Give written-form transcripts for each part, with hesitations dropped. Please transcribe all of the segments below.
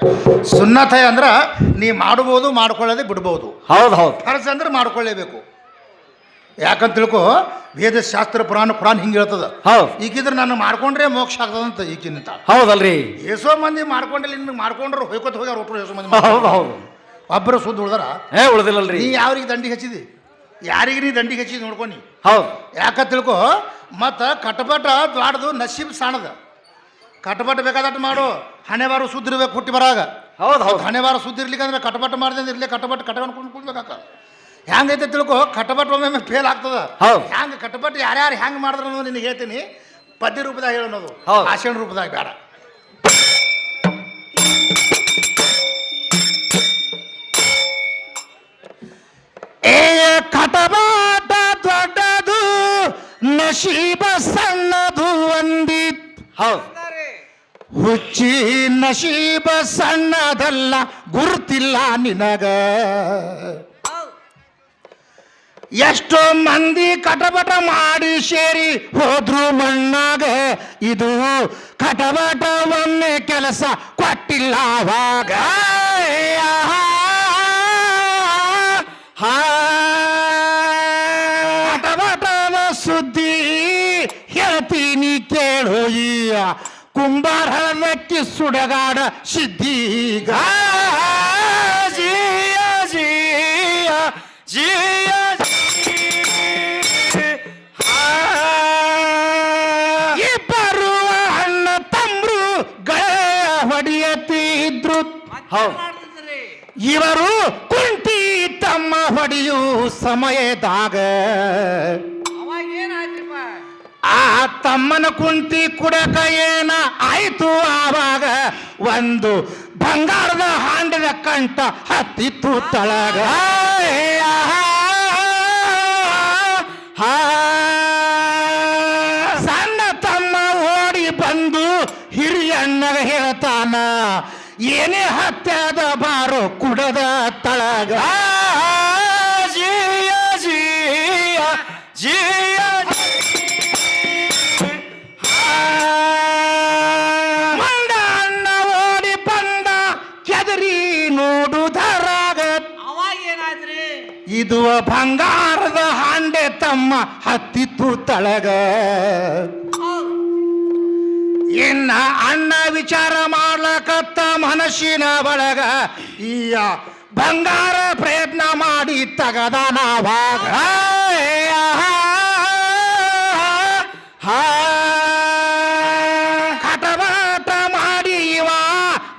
ಸುನ್ನತ ಅಂದ್ರೆ ನೀ ಮಾಡ್ಬೋದು, ಮಾಡ್ಕೊಳ್ಳೋದೇ ಬಿಡ್ಬೋದು. ಹೌದು ಹೌದು. ಫರ್ಜ್ ಅಂದ್ರೆ ಮಾಡ್ಕೊಳ್ಳೇಬೇಕು. ಯಾಕಂತ ತಿಳ್ಕೊ, ವೇದ ಶಾಸ್ತ್ರ ಪುರಾಣ ಹಿಂಗೆ ಹೇಳ್ತದ. ಹೌದು. ಈಗಿದ್ರೆ ನಾನು ಮಾಡ್ಕೊಂಡ್ರೆ ಮೋಕ್ಷ ಆಗ್ತದಂತ ಈಗಿನ. ಹೌದಲ್ರಿ. ಎಷ್ಟೋ ಮಂದಿ ಮಾಡ್ಕೊಂಡಿಲ್ಲ, ನಿಮ್ಗೆ ಮಾಡ್ಕೊಂಡ್ರು ಹೊಯ್ಕೊತ ಹೋಗ್ಯಾರ ಒಟ್ಟರು. ಎಷ್ಟೋ ಮಂದಿ ಹೌದು ಹೌದು. ಒಬ್ಬರು ಸುದ್ದ ಉಳ್ದಾರ. ಉಳ್ದಿಲ್ಲಲ್ರಿ. ನೀ ಯಾವ್ರಿಗೆ ದಂಡಿಗೆ ಹಚ್ಚಿದಿ, ಯಾರಿಗೆ ನೀ ದಂಡಿಗೆ ಹಚ್ಚಿದಿ ನೋಡ್ಕೊನಿ. ಹೌದು. ಯಾಕಂತ ತಿಳ್ಕೊ, ಮತ್ತು ಕಟಪಟ ದ್ವಾಡದು ನಸೀಬ್ ಸಾಣದ. ಕಟಪಟ ಬೇಕಾದಟ್ಟು ಮಾಡು, ಹಣೆ ಬಾರು ಸುದ್ದಿರ್ಬೇಕು ಹುಟ್ಟಿ ಬರಾಗ. ಹೌದು ಹೌದು. ಹಣೆ ಬಾರ ಸುದ್ದಿ ಇರ್ಲಿಕ್ಕಂದ್ರೆ ಕಟಪಟ ಮಾಡ್ದೆ ಇರ್ಲಿ, ಕಟಪಟ ಕಟ್ಕೊಂಡು ಕುಂದ್ಬೇಕಾಕ. ಹೆಂಗೈತೆ ತಿಳ್ಕೊ, ಕಟಪಟ್ ಒಮ್ಮೆ ಫೇಲ್ ಆಗ್ತದ. ಹೆಂಗೆ ಕಟಪಟ್ ಯಾರ್ಯಾರು ಹೆಂಗೆ ಮಾಡಿದ್ರು ಅನ್ನೋದು ನಿನಗೆ ಹೇಳ್ತೀನಿ. ಪದ್ಯ ರೂಪದಾಗ ಹೇಳೋದು, ಭಾಷಣ ರೂಪದಾಗ ಬೇಡ. ಕಟಪಾಟ ದೊಡ್ಡದು, ನಶೀಬ ಸಣ್ಣದು ಅಂದಿತ್. ಹೌದು. ಹುಚ್ಚಿ ನಶೀಬ ಸಣ್ಣದಲ್ಲ, ಗುರುತಿಲ್ಲ ನಿನಗ. ಎಷ್ಟೋ ಮಂದಿ ಕಟಪಟ ಮಾಡಿ ಸೇರಿ ಹೋದ್ರು ಮಣ್ಣಾಗ. ಇದು ಕಟಪಟ ಒಮ್ಮೆ ಕೆಲಸ ಕೊಟ್ಟಿಲ್ಲ ಅವಾಗ. ಕಟಪಟದ ಸುದ್ದಿ ಹೇಳ್ತೀನಿ ಕೇಳು. ಕುಂಬಾರ ಹಳದಕ್ಕಿ ಸುಡಗಾಡ ಸಿದ್ಧಿಗ. ಜಿಯ ಜಿಯ ಜಿಯ ಇಬ್ಬರು ಅಣ್ಣ ತಮ್ರು ಗೆಳೆಯ ಹೊಡೆಯತ್ತಿದ್ರು. ಇವರು ಕುಂಟಿ ತಮ್ಮ ಹೊಡೆಯು ಸಮಯದಾಗ ಆ ತಮ್ಮನ ಕುಂತಿ ಕುಡಕ ಏನ ಆಯ್ತು. ಆವಾಗ ಒಂದು ಬಂಗಾರದ ಹಾಂಡದ ಕಂಠ ಹತ್ತಿತ್ತು ತಳಗ. ಸಣ್ಣ ತಮ್ಮ ಓಡಿ ಬಂದು ಹಿರಿಯಣ್ಣಗ ಹೇಳ್ತಾನ, ಏನೇ ಹತ್ಯದ ಬಾರೋ ಕುಡದ ತಳಗ. ಜಿಯ ಜಿಯ ಜಿಯ ಮಂಡ ಅಣ್ಣ ಓಡಿ ಬಂದ ಕೆದರಿ ನೋಡುದರಾಗ. ಇದು ಬಂಗಾರದ ಹಾಂಡೆ ತಮ್ಮ ಹತ್ತಿತ್ತು ತಳಗ. ಇನ್ನ ಅಣ್ಣ ವಿಚಾರ ಮಾಡ್ಲಕತ್ತ ಮನಸ್ಸಿನ ಒಳಗ. ಈ ಬಂಗಾರ ಪ್ರಯತ್ನ ಮಾಡಿ ತಗದಾನವಾಗ. ಕಟಬಾಟ ಮಾಡಿ ಇವ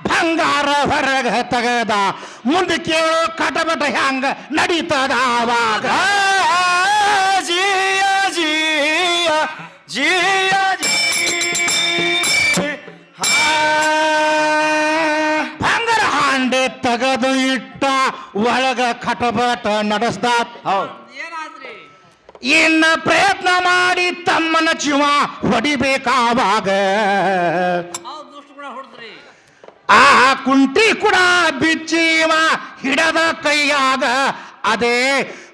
ಬಂಗಾರ ಹೊರಗ ತಗದ. ಮುಂದೆ ಕೇಳೋ ಕಟಬಟ ಹ್ಯಾಂಗ ನಡೀತದ ಆವಾಗ. ಜಿಯ ಜಿಯ ಜಿಯ ಬಂಗಾರ ಹಾಂಡೆ ತಗದು ಇಟ್ಟ ಒಳಗ ಕಟಬಟ ನಡೆಸ್ದ. ಇನ್ನ ಪ್ರಯತ್ನ ಮಾಡಿ ತಮ್ಮನ ಜೀವ ಹೊಡಿಬೇಕಾವಾಗ ಆ ಕುಂಟಿ ಕೂಡ ಬಿಚ್ಚಿವ ಹಿಡದ ಕೈಯಾಗ. ಅದೇ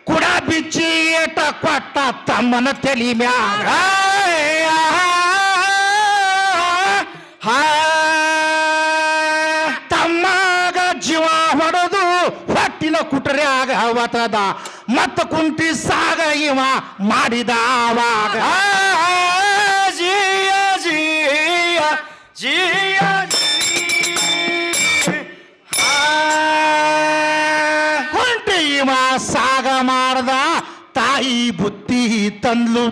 ಕೂಡ ಬಿಚ್ಚಿ ಏಟ ಕೊಟ್ಟ ತಮ್ಮನ ತಲಿ ಮ್ಯಾಗ. ತಮ್ಮಗ ಜೀವ ಹೊಡೆದು ಹೊಟ್ಟಿನ ಕುಟರ್ಯಾಗ ಅವತದ. ಮತ್ತ ಕುಂಟಿ ಸಾಗ ಇವ ಮಾಡಿದ ಆವಾಗ. ಜಿಯ ಜಿಯ ಜಿಯ ಕುಂಟಿ ಇವ ಸಾಗ ಮಾಡ್ದ. ತಾಯಿ ಬುತ್ತಿ ತಂದ್ಲು.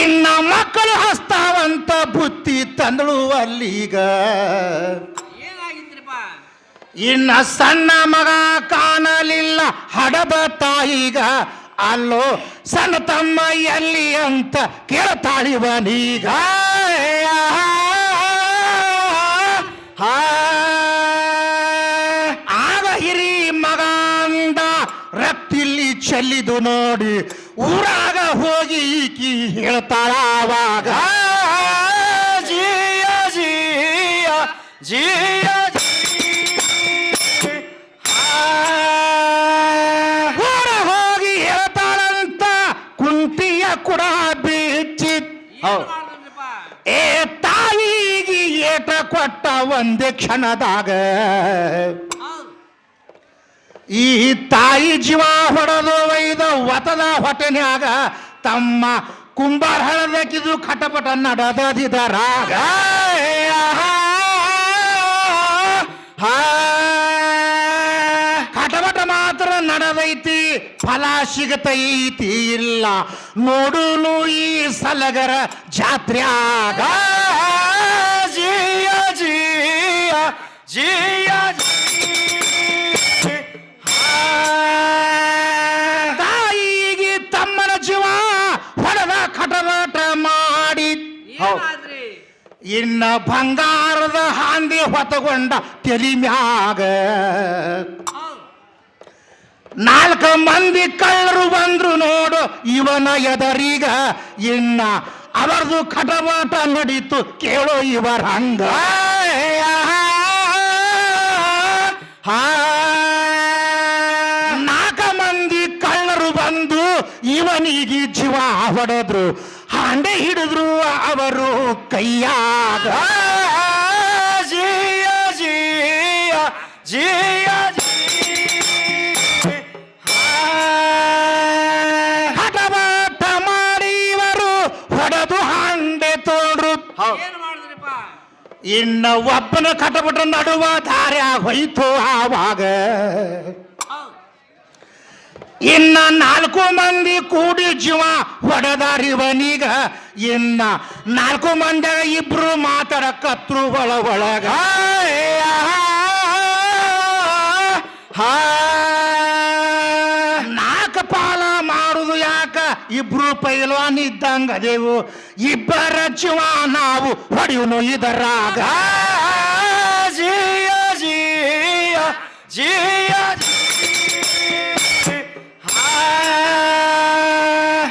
ಇನ್ನ ಮಕ್ಕಳು ಹಸ್ತಾವಂತ ಬುತ್ತಿ ತಂದಳು ಅಲ್ಲೀಗ. ಇನ್ನ ಸಣ್ಣ ಮಗ ಕಾಣಲಿಲ್ಲ ಹಡದ ತಾಯಿಗ. ಅಲ್ಲೋ ಸಣ್ಣ ತಮ್ಮ ಎಲ್ಲಿ ಅಂತ ಕೇಳ್ತಾಳಿವನೀಗ. ಆಗ ಹಿರಿ ಮಗ ಅಂದ, ರಕ್ತಿಲ್ಲಿ ಚೆಲ್ಲಿದು ನೋಡಿ ಊರಾಗ ಹೋಗಿ ಈಕಿ ಹೇಳ್ತಾಳಾವಾಗ. ಜಿಯ ಜಿಯ ಜಿಯ ಊರ ಹೋಗಿ ಹೇಳ್ತಾಳಂತ ಕುಂಟಿಯ ಕೂಡ ಬಿಚ್ಚಿ. ಏ ತಾಯಿಗೆ ಏಟ ಕೊಟ್ಟ ಒಂದೇ ಕ್ಷಣದಾಗ ಈ ತಾಯಿ ಜೀವ ಹೊಡೆದು ಒಯ್ದ ಒತದ ಹೊಟ್ಟೆನ್ಯಾಗ ತಮ್ಮ ಕುಂಬಾರ ಹಳದಕ್ಕಿದು ಖಟಪಟ ನಡೆದದಿದರಾಗ ಖಟಪಟ ಮಾತ್ರ ನಡೆದೈತಿ ಫಲ ಸಿಗತೈತಿ ಇಲ್ಲ ನೋಡುನು ಈ ಸಲಗರ ಜಾತ್ರ್ಯಾಗ ಜಿಯ ಜಿಯ ಜಿಯ ತಾಯಿಗೆ ತಮ್ಮನ ಜೀವ ಹೊಡೆದ ಖಟಪಟ ಮಾಡಿ ಇನ್ನ ಬಂಗಾರದ ಹಾಂದಿ ಹೊತ್ತಗೊಂಡ ತಲಿ ಮ್ಯಾಗ 4 ಮಂದಿ ಕಳ್ಳರು ಬಂದ್ರು ನೋಡು ಇವನ ಎದರೀಗ ಇನ್ನ ಅವರದು ಖಟಪಾಟ ನಡೀತು ಕೇಳೋ ಇವರ ಹಂಗ 4 ಮಂದಿ ಕಳ್ಳರು ಬಂದು ಇವನಿಗೆ ಜೀವ ಹೊಡೆದ್ರು ಹಾಂಡೆ ಹಿಡಿದ್ರು ಅವರು ಕೈಯಾಗ ಜಿಯ ಜಿಯ ಜಿಯ ಹಠಬಾಟ ಮಾಡಿ ಇವರು ಹೊಡೆದು ಹಾಂಡೆ ತೋಡ್ರು ಇನ್ನ ಒಬ್ಬನ ಖಟಪಟ ನಡುವ ದಾರ್ಯ ಹೋಯ್ತು ಆವಾಗ ಇನ್ನ 4 ಮಂದಿ ಕೂಡಿ ಜೀವ ಹೊಡೆದಾರಿವನೀಗ ಇನ್ನ 4 ಮಂದಿ ಇಬ್ರು ಮಾತಾಡಕತ್ರು ಒಳಗ 4 ಪಾಲ ಮಾಡುದು ಯಾಕ ಇಬ್ರು ಪೈಲ್ವಾನ್ ಇದ್ದಂಗ ಅದೇವು ಇಬ್ಬರ ಜೀವ ನಾವು ಹೊಡೆಯುನು ಇದರಾಗ ಜಿಯ ಜಿಯ ಜಿಯ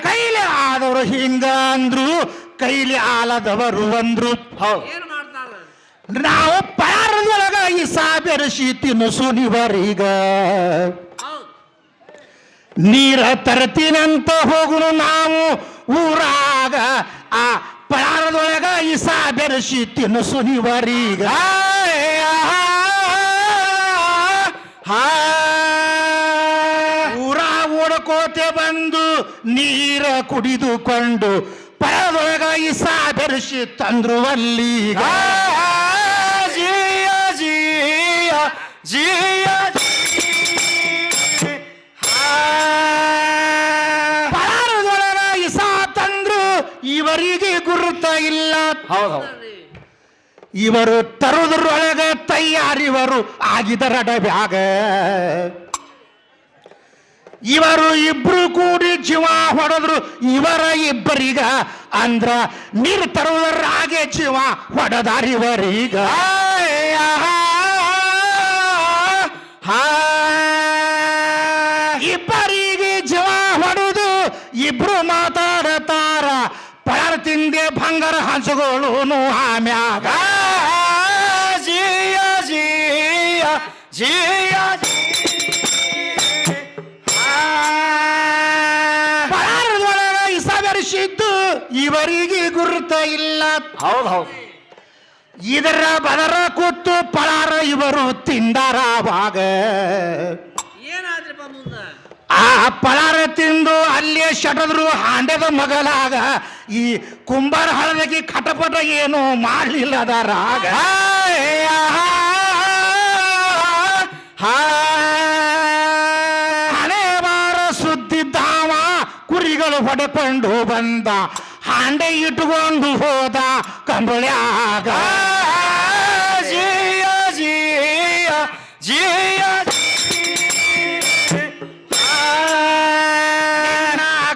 ಕೈಲಿ ಆದವರು ಹಿಂಗ ಅಂದ್ರು ಕೈಲಿ ಆಲದವರು ಅಂದ್ರು ನಾವು ಪಾರದೊಳಗ ಈ ಬೆರೆಸಿ ತಿನ್ನಿಸು ನೀವರೀಗ ನೀರ ತರ್ತೀನಂತ ಹೋಗುನು ನಾವು ಊರಾಗ ಆ ಪಾರದೊಳಗ ಈ ಬೆರೆಸಿ ತಿನ್ನಿಸು ನೀವರೀಗ ಓಡಕೋತೆ ಬಂದು ನೀರ ಕುಡಿದುಕೊಂಡು ಪರದೊಳಗ ಇಸ ಬೆರೆಸಿ ತಂದ್ರು ಅಲ್ಲಿಗ ಜಿಯ ಜಿಯ ಜಿಯ ಪರದೊಳಗ ಇಸ ತಂದ್ರು ಇವರಿಗೆ ಗುರುತ ಇಲ್ಲ ಇವರು ತರುವುದರೊಳಗ ತಯಾರಿವರು ಆಗಿದರಡ ಬ್ಯಾಗ ಇವರು ಇಬ್ರು ಕೂಡಿ ಜೀವ ಹೊಡೆದ್ರು ಇವರ ಇಬ್ಬರಿಗ ಅಂದ್ರ ನೀರು ತರುವುದರ ಹಾಗೆ ಜೀವ ಹೊಡೆದಾರಿವರೀಗ ಇಬ್ಬರಿಗೆ ಜೀವ ಹೊಡೆದು ಇಬ್ರು ಮಾತಾಡತಾರ ಪರ ತಿಂದೆ ಬಂಗಾರ ಹಂಚಗೋಳು ಆಮ್ಯಾಗ ಜಿಯ ಜಿಯ ಜಿಯ ಬೆರೆಸಿದ್ದು ಇವರಿಗೆ ಗುರುತ ಇಲ್ಲ ಹೌದು ಇದರ ಬದರ ಕೂತು ಪಳಾರ ಇವರು ತಿಂದಾರವಾಗ ಆ ಪಳಾರ ತಿಂದು ಅಲ್ಲೇ ಶಟದ್ರು ಹಾಂಡೆದ ಮಗಲಾಗ ಈ ಕುಂಬಾರ ಹಳದಗಿ ಖಟಪಟ ಏನು ಮಾಡಲಿಲ್ಲದರಾಗ ಹಣೆ ಬಾರ ಸುದ್ದಿದ್ದಾವ ಕುರಿಗಳು ಹೊಡೆಕೊಂಡು ಬಂದ ಹಾಂಡೆ ಇಟ್ಟುಕೊಂಡು ಹೋದ ಕಂಬಳ್ಯಾಗ ಜಿಯ ಜಿಯ ಜಿಯ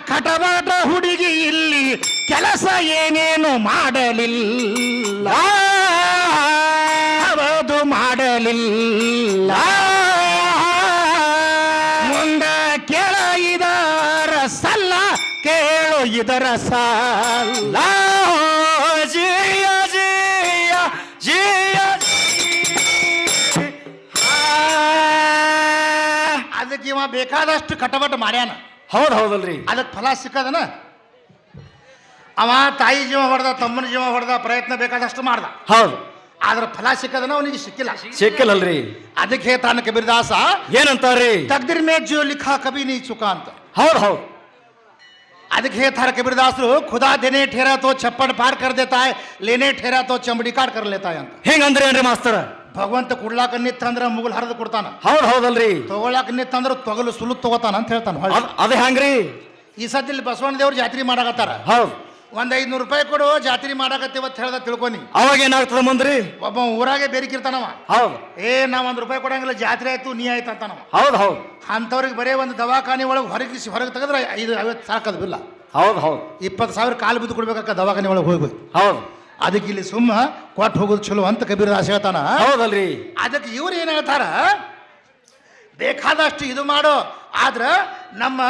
ಖಟಬಾಟ ಹುಡುಗಿ ಇಲ್ಲಿ ಕೆಲಸ ಏನೇನು ಮಾಡಲಿಲ್ಲ ಅವದು ಮಾಡಲಿಲ್ಲ ಮುಂದೆ ಕೇಳ ಇದರ ಸಲ್ಲ ಕೇಳು ಇದರ ಸಲ್ಲ ಜಿಯ ಜಿಯ ಜಿಯ ಅದಕ್ಕೆ ಇವ ಬೇಕಾದಷ್ಟು ಕಟಬಟ ಮಾಡ್ಯಾನ ಹೌದಲ್ರಿ ಅದಕ್ಕೆ ಫಲ ಸಿಕ್ಕದನ ಅವ ತಾಯಿ ಜೀವ ಹೊಡೆದ ತಮ್ಮನ ಜೀವ ಹೊಡೆದ ಪ್ರಯತ್ನ ಬೇಕಾದಷ್ಟು ಮಾಡ್ದ ಹೌದು ಆದ್ರ ಫಲ ಸಿಕ್ಕದನ ಅವನಿಗೆ ಸಿಕ್ಕಿಲ್ಲಲ್ರಿ. ಅದಕ್ಕೆ ಹೇಳ್ತಾನ ಕಬೀರದಾಸ, ಏನಂತಾರ್ರಿ? ತಕ್ದಿರ್ ಮೇ ಜೋ ಲಿಖಾ ಕಬಿ ನೀ ಚುಕಾ ಅಂತ. ಹೌದ್ ಹೌದ್. ಅದಕ್ಕೆ ಹೇಳ್ತಾರ ಕಬೀರದಾಸರು, ಖುದಾ ದೇನೆ ठहरा तो छप्पड़ पार कर देता है, लेने ठहरा तो चमड़ी काट कर लेता है ಅಂತ. ಹೆಂಗಂದ್ರಿ ಏನ್ರಿ ಮಾಸ್ತರ? ಭಗವಂತ ಕೊಡ್ಲಾಕ ನಿತ್ತಂದ್ರ ಮುಗುಲ್ ಹರಿದು ಕೊಡ್ತಾನ. ಹೌದ್ ಹೌದಲ್ರಿ. ತಗೊಳಾಕ ನಿತ್ತಂದ್ರ ತೊಗಲು ಸುಲು ತಗೋತಾನ ಅಂತ ಹೇಳ್ತಾನ. ಅದೇ ಹಂಗ್ರಿ. ಈ ಸತಿ ಇಲ್ಲಿ ಬಸವಣ್ಣ ದೇವ್ರು ಜಾತ್ರೆ ಮಾಡಾಕತ್ತಾರ. ಹೌದ್. ಒಂದ್ 500 ರೂಪಾಯಿ ಕೊಡು, ಜಾತ್ರೆ ಮಾಡಾಕತ್ತೀವ ಅಂತ ಹೇಳ್ದ ತಿಳ್ಕೊನಿ. ಅವಾಗ ಏನಾಗ್ತದ ಮುಂದ್ರಿ? ಒಬ್ಬ ಊರಾಗೆ ಬೇರಿಕಿರ್ತಾನವ. ಹೌದ್. ನಾ 1 ರೂಪಾಯಿ ಕೊಡಂಗಿಲ್ಲ, ಜಾತ್ರೆ ಆಯ್ತು ನೀ ಆಯ್ತು ಅಂತಾನವ. ಹೌದ್ ಹೌದ್. ಅಂತವ್ರಿಗೆ ಬರೇ ಒಂದು ದವಾಖಾನೆ ಒಳಗೆ ಹೊರಗೆ ತೆಗೆದ್ರೆ 50 ಸಾಕದ್ ಬಿಲ್ಲ. ಹೌದ್ ಹೌದ್. 20,000 ಕಾಲು ಬಿದ್ದು ಕೊಡ್ಬೇಕ ದವಾಖಾನೆ ಒಳಗೆ ಹೋಗ್ಬೇಕು. ಹೌದ್. ಅದಕ್ಕೆ ಇಲ್ಲಿ ಸುಮ್ಮ ಕೊಟ್ಟು ಹೋಗೋದು ಚಲೋ ಅಂತ ಕಬೀರದಾಸ ಹೇಳ್ತಾನ. ಹೌದಲ್ರಿ. ಅದಕ್ಕೆ ಇವ್ರು ಏನ್ ಹೇಳ್ತಾರ, ಬೇಕಾದಷ್ಟು ಇದು ಮಾಡೋ, ಆದ್ರ ನಮ್ಮ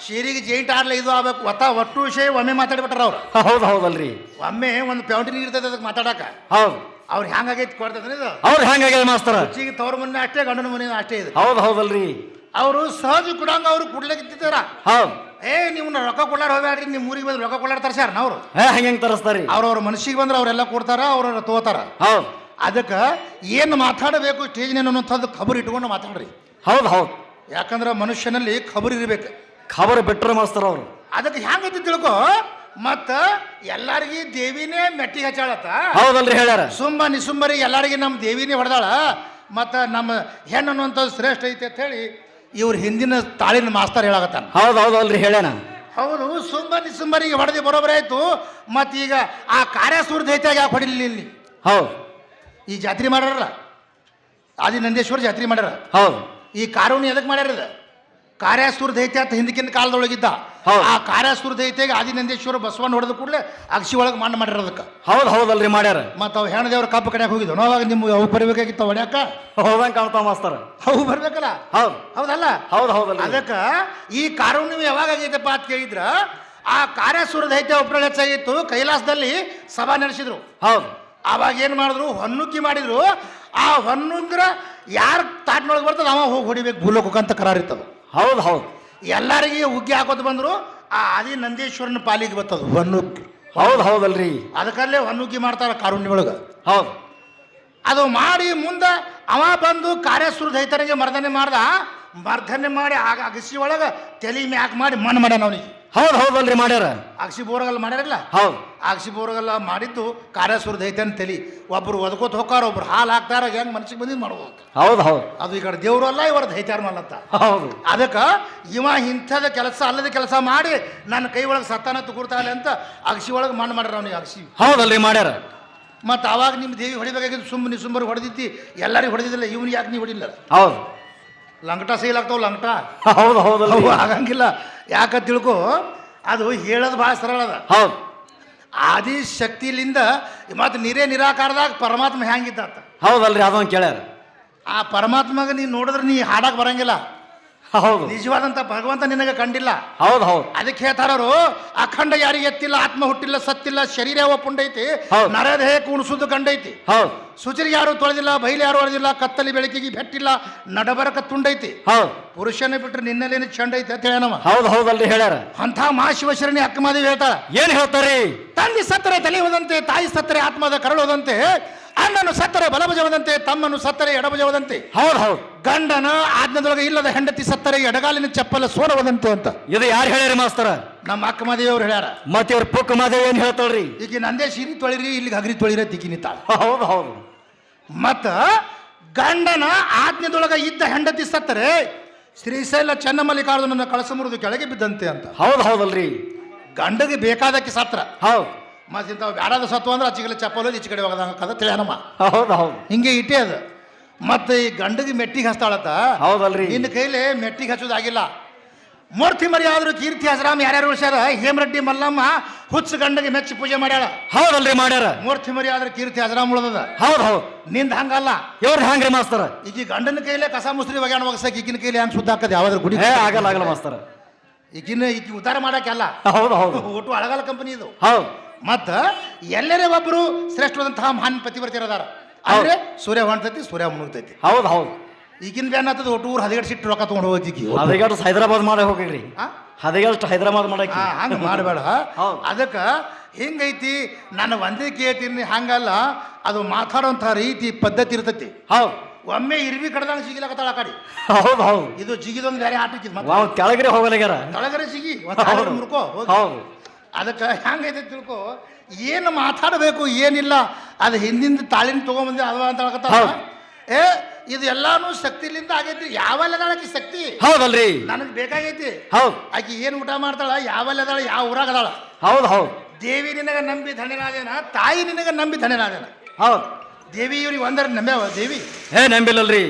ಶೇರಿಗೆ ಜೈಂಟ್ ಆಡ್ಲ ಇದು ಆಗ್ಬೇಕು. ಒಟ್ಟು ವಿಷಯ ಒಮ್ಮೆ ಮಾತಾಡ್ಬಿಟ್ರ ಅವ್ರು. ಹೌದ್ ಹೌದಲ್ರಿ. ಒಮ್ಮೆ ಒಂದು ಪೌಂಟಿನ ಇರ್ತದೆ ಅದಕ್ಕೆ ಮಾತಾಡಕ. ಹೌದ್. ಅವ್ರು ಹೆಂಗಾಗೈತಿ ಕೊಡ್ತದ ಇದು. ಅವ್ರು ಹೆಂಗಾಗ್ಯದ ಮಾಸ್ತರ? ಈಗ ತವ್ರ ಮನೆ ಅಷ್ಟೇ, ಗಂಡನ ಮನೆ ಅಷ್ಟೇ ಇದು. ಹೌದ್ ಹೌದಲ್ರಿ. ಅವರು ಸಹಜ ಕೊಡಂಗ ಅವ್ರು ಕುಡ್ಲಿಕ್ಕಿದ್ದಾರ. ಹೌದ್. ನೀವು ರೊಕ್ಕ ಕೊಡ್ಲಾರ ಹೋಗ್ಯಾಡ್ರಿ, ನಿಮ್ಮ ಊರಿಗೆ ಬಂದ್ರೆ ರೊಕ್ಕ ಕೊಡ್ಲಾರ ತರ್ಸ್ಯಾರ ನಾವು. ಹೆಂಗ್ ತರಸ್ತಾರಿ? ಅವ್ರವ್ರ ಮನಸ್ಸಿಗೆ ಬಂದ್ರೆ ಅವರೆಲ್ಲ ಕೊಡ್ತಾರ, ಅವ್ರವ್ರ ತಗೋತಾರ. ಹೌದ್. ಅದಕ್ಕೆ ಏನು ಮಾತಾಡಬೇಕು ಸ್ಟೇಜ್ನೇನು ಅನ್ನೋಂಥದ್ದು ಖಬರ್ ಇಟ್ಕೊಂಡು ಮಾತಾಡ್ರಿ. ಹೌದ್ ಹೌದ್. ಯಾಕಂದ್ರೆ ಮನುಷ್ಯನಲ್ಲಿ ಖಬರ್ ಇರ್ಬೇಕು. ಖಬರ್ ಬಿಟ್ರೆ ಮಾಸ್ತರ ಅವ್ರು. ಅದಕ್ಕೆ ಹೆಂಗೈತಿ ತಿಳ್ಕೊ. ಮತ್ತ ಎಲ್ಲಾರ್ಗಿ ದೇವಿನೇ ಮೆಟ್ಟಿಗೆ ಹಚ್ಚಾಳತ್ತ. ಹೌದಲ್ರಿ ಹೇಳ್ಯಾರ. ಸುಂಬ ನಿಸುಂಬರಿ ಎಲ್ಲಾರ್ಗಿ ನಮ್ಮ ದೇವಿನೇ ಹೊಡೆದಾಳ. ಮತ್ತ ನಮ್ಮ ಹೆಣ್ಣು ಅನ್ನುವಂಥದ್ದು ಶ್ರೇಷ್ಠ ಐತೆ ಅಂತ ಹೇಳಿ ಇವ್ರ ಹಿಂದಿನ ತಾಳಿನ ಮಾಸ್ತರ್ ಹೇಳಾಕತ್ತಾನ. ಹೌದ್ ಹೌದಲ್ರಿ ಹೇಳ್ಯಾನ. ಹೌದು, ಸುಂಬ ನಿಸುಂಬರಿಗೆ ಹೊಡೆದಿ ಬರೋಬರೇ ಆಯ್ತು. ಮತ್ತೀಗ ಆ ಕಾರ್ಯಾಸೂರ ದೈತ್ಯಾಗ ಯಾಕೆ ಹೊಡಿಲಿಲ್ಲ ಇಲ್ಲಿ? ಹೌದು. ಈ ಜಾತ್ರೆ ಮಾಡ್ಯಾರಲ್ಲ, ಆದಿ ನಂದೇಶ್ವರ ಜಾತ್ರೆ ಮಾಡ್ಯಾರ. ಹೌದು. ಈ ಕಾರುಣಿ ಎದಕ್ಕೆ ಮಾಡ್ಯಾರದ? ಕಾರ್ಯಾಸೂರ ದೈತ್ಯ ಅಂತ ಹಿಂದಕ್ಕಿನ ಕಾಲದೊಳಗಿದ್ದ. ಆ ಕಾರ್ಯಾಸೂರ ದೈತ್ಯಾಗ ಆದಿ ನಂದೇಶ್ವರ ಬಸವಣ್ಣ ಹೊಡೆದ ಕೂಡಲೇ ಅಗಸಿ ಒಳಗೆ ಮಣ್ಣು ಮಾಡ್ಯಾರ ಅದಕ್ಕೆ. ಹೌದು ಹೌದಲ್ರಿ ಮಾಡ್ಯಾರ. ಮತ್ತು ಅವು ಹೆಣ್ಣು ದೇವ್ರ ಕಬ್ಬು ಕಡೆಯಾಗ ಹೋಗಿದ್ವು. ಅವಾಗ ನಿಮ್ಗೆ ಅವು ಬರಬೇಕಾಗಿತ್ತು ಹೊಡ್ಯಾಕ. ಹೌದಂಗೆ ಕಾಣ್ತಾವ ಮಾಸ್ತರ. ಅವು ಬರ್ಬೇಕಲ್ಲ. ಹೌದು ಹೌದಲ್ಲ. ಹೌದು ಹೌದಲ್ಲ. ಅದಕ್ಕೆ ಈ ಕಾರುಣಿ ಯಾವಾಗ ಆಗೈತಪ್ಪ ಅಂತ ಕೇಳಿದ್ರ, ಆ ಕಾರ್ಯಾಸೂರ ದೈತ್ಯ ಒಬ್ಬರು ಹೆಚ್ಚಾಗಿತ್ತು. ಕೈಲಾಸದಲ್ಲಿ ಸಭಾ ನಡೆಸಿದ್ರು. ಹೌದು. ಅವಾಗ ಏನು ಮಾಡಿದ್ರು, ಹೊನ್ನುಕ್ಕಿ ಮಾಡಿದ್ರು. ಆ ಹೊನ್ನುಂಗ್ರ ಯಾರು ತಾಟ್ನೊಳಗೆ ಬರ್ತದ ಅವ ಹೋಗಿ ಹೊಡಿಬೇಕು, ಭೂಲೋಕ ಅಂತ ಕರಾರಿರ್ತದ. ಹೌದು ಹೌದು. ಎಲ್ಲರಿಗೆ ಉಗ್ಗಿ ಹಾಕೋದು ಬಂದ್ರು. ಆ ಆದಿ ನಂದೀಶ್ವರನ ಪಾಲಿಗೆ ಬರ್ತದ ಹೊನ್ನುಗ್ಗಿ. ಹೌದು ಹೌದಲ್ರಿ. ಅದಕ್ಕಲ್ಲೇ ಹೊನ್ನುಗ್ಗಿ ಮಾಡ್ತಾರ ಕಾರುಣ್ಯ ಒಳಗ. ಹೌದು. ಅದು ಮಾಡಿ ಮುಂದೆ ಅವ ಬಂದು ಕಾರ್ಯಾಸೂರ ದೈತನಿಗೆ ಮರ್ದನೆ ಮಾಡ್ದ. ಮರ್ದನೆ ಮಾಡಿ ಆಗ ಅಗಸಿ ಒಳಗ ತಲೆ ಮ್ಯಾಕ್ ಮಾಡಿ ಮಣ್ಣು ಮಾಡ್ಯಾನ ಅವನಿಗೆ. ಹೌದು ಹೌದಲ್ರಿ ಮಾಡ್ಯಾರ. ಅಗಸಿ ಬೋರಗಲ್ಲ ಮಾಡ್ಯಾರಲ್ಲ. ಹೌದು. ಅಗಸಿ ಬೋರಗಲ್ಲ ಮಾಡಿದ್ದು ಕಾರ್ಯಾಸೂರ ದೈತ್ಯನ ತಲೆ. ಒಬ್ರು ಒದಕೋತ ಹೋಗಾರ, ಒಬ್ರು ಹಾಲು ಹಾಕ್ತಾರ. ಹೆಂಗ್ ಮನಸ್ಸಿಗೆ ಬಂದಿದ್ದು ಮಾಡ್ಬೋದು. ಹೌದು ಹೌದು. ಅದು ಈ ಕಡೆ ದೇವ್ರು ಅಲ್ಲ, ಇವ್ರ ದೈತ್ಯಾರ ಮಾಡತ್ತ. ಹೌದು. ಅದಕ್ಕೆ ಇವ ಇಂಥದ ಕೆಲಸ ಅಲ್ಲದ ಕೆಲಸ ಮಾಡಿ ನನ್ನ ಕೈ ಒಳಗೆ ಸತ್ತಾನ ತುಗುರ್ತಾಳೆ ಅಂತ ಅಗಸಿ ಒಳಗೆ ಮಣ್ಣು ಮಾಡ್ಯಾರ ಅವನಿಗೆ. ಅಗಸಿ ಹೌದಲ್ರಿ ಮಾಡ್ಯಾರ. ಮತ್ತು ಅವಾಗ ನಿಮ್ಮ ದೇವಿ ಹೊಡಿಬೇಕಾಗಿದ್ದು ಸುಮ್ಮನೆ ಸುಮ್ಮನೆ ಹೊಡೆದಿತ್ತಿ, ಎಲ್ಲರಿಗೂ ಹೊಡೆದಿದ್ದಿಲ್ಲ. ಇವನಿಗೆ ಯಾಕೆ ನೀವು ಹೊಡಿಲ್ಲ? ಹೌದು. ಲಂಗಟ ಸೇಲ್ ಆಗ್ತಾವ ಲಂಗಟ. ಹೌದು ಹೌದು. ಆಗಂಗಿಲ್ಲ. ಯಾಕ ತಿಳ್ಕೊ, ಅದು ಹೇಳೋದು ಭಾಳ ಸರಳ ಅದ. ಹೌದು. ಆದಿ ಶಕ್ತಿಲಿಂದ ಮತ್ತು ನಿರಾಕಾರದಾಗ ಪರಮಾತ್ಮ ಹೆಂಗಿದ್ದ. ಹೌದಲ್ರಿ, ಅದೊಂದು ಕೇಳ್ಯಾರ. ಆ ಪರಮಾತ್ಮಗೆ ನೀನು ನೋಡಿದ್ರೆ ನೀ ಹಾಡಕ್ಕೆ ಬರಂಗಿಲ್ಲ. ಹೌದು. ನಿಜವಾದಂತ ಭಗವಂತ ನಿನಗೆ ಕಂಡಿಲ್ಲ. ಹೌದು ಹೌದು. ಅದಕ್ಕೆ ಹೇಳ್ತಾರು, ಅಖಂಡ ಯಾರಿಗೆ ಎತ್ತಿಲ್ಲ, ಆತ್ಮ ಹುಟ್ಟಿಲ್ಲ, ಸತ್ತಿಲ್ಲ, ಶರೀರ ಒಪ್ಪುಂಡೈತಿ, ನರದೇಹ ಕುಣಿಸುದು ಕಂಡೈತಿ. ಹೌದು. ಸುಚರಿ ಯಾರು ತೊಳೆದಿಲ್ಲ, ಬೈಲಿ ಯಾರು ಹೊಡೆದಿಲ್ಲ, ಕತ್ತಲಿ ಬೆಳಕಿಗೆ ಬೆಟ್ಟಿಲ್ಲ, ನಡಬರಕ ತುಂಡೈತಿ. ಹೌದು. ಪುರುಷನೇ ಬಿಟ್ರೆ ನಿನ್ನಲ್ಲೇನು ಚಂಡೈತಿ ಅಂತ ಹೇಳನವ. ಹೌದು ಹೌದಲ್ರಿ ಹೇಳ್ಯಾರ. ಅಂತ ಮಹಾಶಿವಶರಣಿ ಅಕ್ಕಮಾದೇವಿ ಹೇಳ್ತಾಳ. ಏನ್ ಹೇಳ್ತಾರೆ? ತಂದೆ ಸತ್ತರೆ ತಲೆ ಹೋದಂತೆ, ತಾಯಿ ಸತ್ತರೆ ಆತ್ಮದ ಕರಳೋದಂತೆ, ಅಣ್ಣನು ಸತ್ತರೆ ಬಲಭುಜವದಂತೆ, ತಮ್ಮನು ಸತ್ತರೆ ಎಡಭುಜವದಂತೆ. ಹೌದು ಹೌದು. ಗಂಡನ ಆಜ್ಞದೊಳಗೆ ಇಲ್ಲದ ಹೆಂಡತಿ ಸತ್ತರೆ ಎಡಗಾಲಿನ ಚಪ್ಪಲ ಸೋರವದಂತೆ ಅಂತ. ಇದು ಯಾರು ಹೇಳ್ಯಾರ ಮಾಸ್ತರ? ನಮ್ಮ ಅಕ್ಕಮಾದೇವಿ ಅವ್ರು ಹೇಳ್ಯಾರ. ಮತ್ತೆ ಇವ್ರ ಪುಕ್ಕ ಮಾದೇವಿ ಏನ್ ಹೇಳ್ತಾಳ್ರಿ? ಈಗ ನಂದೇ ಸೀರಿ ತೊಳಿರಿ, ಇಲ್ಲಿಗೆ ಹಗರಿ ತೊಳಿರ ತಿಕ್ಕಿನಿತಾಳ. ಹೌದು ಹೌದು. ಮತ್ತ ಗಂಡನ ಆಜ್ಞದೊಳಗೆ ಇದ್ದ ಹೆಂಡತಿ ಸತ್ತರೆ ಶ್ರೀಶೈಲ ಚನ್ನಮಲ್ಲಿಕಾರ್ಜುನನ ಕಳಸ ಮುರಿದು ಕೆಳಗೆ ಬಿದ್ದಂತೆ ಅಂತ. ಹೌದು ಹೌದಲ್ರಿ. ಗಂಡಗೆ ಬೇಕಾದಕ್ಕೆ ಸತ್ರ. ಹೌದು. ಮತ್ತೆ ಇಂಥವು ಬ್ಯಾಡದ ಸತ್ವ ಅಂದ್ರೆ ಆಚೆ ಕಡೆ ಚಪ್ಪಲು ಈಚೆ ಕಡೆ ಹೋಗದಂಗ ಕದ ತಿಳಿಯನಮ್ಮ. ಹೌದು ಹೌದು. ಹಿಂಗೆ ಇಟ್ಟೇ ಅದು. ಮತ್ತೆ ಈ ಗಂಡಗೆ ಮೆಟ್ಟಿಗೆ ಹಚ್ತಾಳತ್ತ. ಹೌದಲ್ರಿ. ನಿನ್ನ ಕೈಲಿ ಮೆಟ್ಟಿಗೆ ಹಚ್ಚೋದಾಗಿಲ್ಲ. ಮೂರ್ತಿ ಮರಿ ಆದ್ರೂ ಕೀರ್ತಿ ಹಸರಾಮ್ ಯಾರ್ಯಾರು ಉಳಿಸ್ಯಾರ? ಹೇಮರೆಡ್ಡಿ ಮಲ್ಲಮ್ಮ ಹುಚ್ಚ ಗಂಡಗೆ ಮೆಚ್ಚಿ ಪೂಜೆ ಮಾಡ್ಯಾಳ. ಹೌದಲ್ರಿ ಮಾಡ್ಯಾರ. ಮೂರ್ತಿ ಮರಿ ಆದ್ರೆ ಕೀರ್ತಿ ಹಸರಾಮ್ ಉಳದ. ಹೌದು ಹೌದು. ನಿಂದ ಹಂಗಲ್ಲ. ಇವ್ರ ಹಂಗ್ರಿ ಮಾಸ್ತರ. ಈಗ ಗಂಡನ ಕೈಲೇ ಕಸ ಮುಸ್ರಿ ಒಗ್ಯಾಣ ಒಗಸಕ್ಕೆ ಈಗಿನ ಕೈಲಿ ಹಂಗೆ ಸುದ್ದ ಹಾಕದ ಯಾವ್ದಾದ್ರು ಗುಡಿ ಆಗಲ್ಲ ಆಗಲ್ಲ ಮಾಸ್ತರ. ಈಗಿನ ಉದ್ದಾರ ಮಾಡಕ್ಕೆಲ್ಲ. ಹೌದು ಹೌದು. ಒಟ್ಟು ಅಳಗಾಲ ಕಂಪನಿ ಇದು. ಹೌದು. ಮತ್ತ ಎಲ್ಲರೇ ಒಬ್ಬರು ಶ್ರೇಷ್ಠವಾದಂತಹ ಮಹಾನ್ ಪತಿವ್ರತಿಯರದಾರ. ಅಂದ್ರೆ ಸೂರ್ಯ ಹೊಂಟೈತಿ, ಸೂರ್ಯ ಮುಳುಗ್ತೈತಿ. ಹೌದು ಹೌದು. ಈಗಿನ ಬ್ಯಾನ್ ಆಗ್ತದ ಒಟ್ಟು ಊರು ಹದಿಗೆಟ್ಟು ಸಿಟ್ಟು ರೊಕ್ಕ ತೊಗೊಂಡು ಹೋಗ್ತಿಕ್ಕಿ ಹದಿಗೆಟ್ಟು ಹೈದರಾಬಾದ್ ಮಾಡಿ ಹೋಗಿರಿ ಹದಿಗೆಟ್ಟು ಹೈದರಾಬಾದ್ ಮಾಡಕ್ಕೆ ಹಂಗೆ ಮಾಡಬೇಡ ಹೌದು. ಅದಕ್ಕೆ ಹಿಂಗೈತಿ ನಾನು ಒಂದೇ ಕೇಳ್ತೀನಿ ಹಂಗಲ್ಲ ಅದು ಮಾತಾಡೋಂಥ ರೀತಿ ಪದ್ಧತಿ ಇರ್ತೈತಿ ಹೌದು ಒಮ್ಮೆ ಇರ್ವಿ ಕಡ್ದಂಗೆ ಸಿಗಿಲಕತ್ತಾಳ ಆ ಕಡೆ ಹೌದು ಹೌದು ಇದು ಜಿಗಿದೊಂದು ಬೇರೆ ಆಟ ಇಕ್ಕಿದ್ ಮತ್ತೆ ನಾವು ಕೆಳಗರೆ ಹೋಗಲಾಗ್ಯಾರ ತಳಗರೆ ಸಿಗಿ ಒಂದು ಮುರ್ಕೋ ಹೋಗಿ. ಹೌದು ಅದಕ್ಕೆ ಹೆಂಗೈತೆ ತಿಳ್ಕೊ ಏನು ಮಾತಾಡಬೇಕು ಏನಿಲ್ಲ ಅದು ಹಿಂದಿಂದ ತಾಳಿನ ತೊಗೊಂಬಂದೆ ಅದ ಅಂತ ಹೇಳ್ಕತ್ತಾಳ ಹೌದು. ಏ ಇದು ಎಲ್ಲಾನು ಶಕ್ತಿಲಿಂದ ಆಗೈತಿ ಯಾವಲ್ಲದಾಳ ಆಕಿ ಶಕ್ತಿ ಹೌದಲ್ರಿ ನನಗೆ ಬೇಕಾಗೈತಿ ಹೌದು ಆಕಿ ಏನು ಊಟ ಮಾಡ್ತಾಳ ಯಾವಲ್ಲದಾಳ ಯಾವ ಊರಾಗ ಅದಾಳ ಹೌದು ಹೌದು ದೇವಿ ನಿನಗ ನಂಬಿ ಧನ್ಯನಾದೇನ ತಾಯಿ ನಿನಗ ನಂಬಿ ಧನ್ಯನಾದೇನ ಹೌದು ದೇವಿ ಇವ್ರಿಗೆ ಒಂದರ ನಂಬ್ಯಾವ ದೇವಿ ನಂಬಿಲ್ಲಲ್ರಿ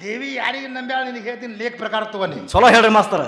ದೇವಿ ಯಾರಿಗೆ ನಂಬ್ಯಾಳ ನಿನಗೆ ಹೇಳ್ತೀನಿ ಲೇಖ ಪ್ರಕಾರ ತಗೋನಿ ಚಲೋ ಹೇಳ್ರಿ ಮಾಸ್ತರ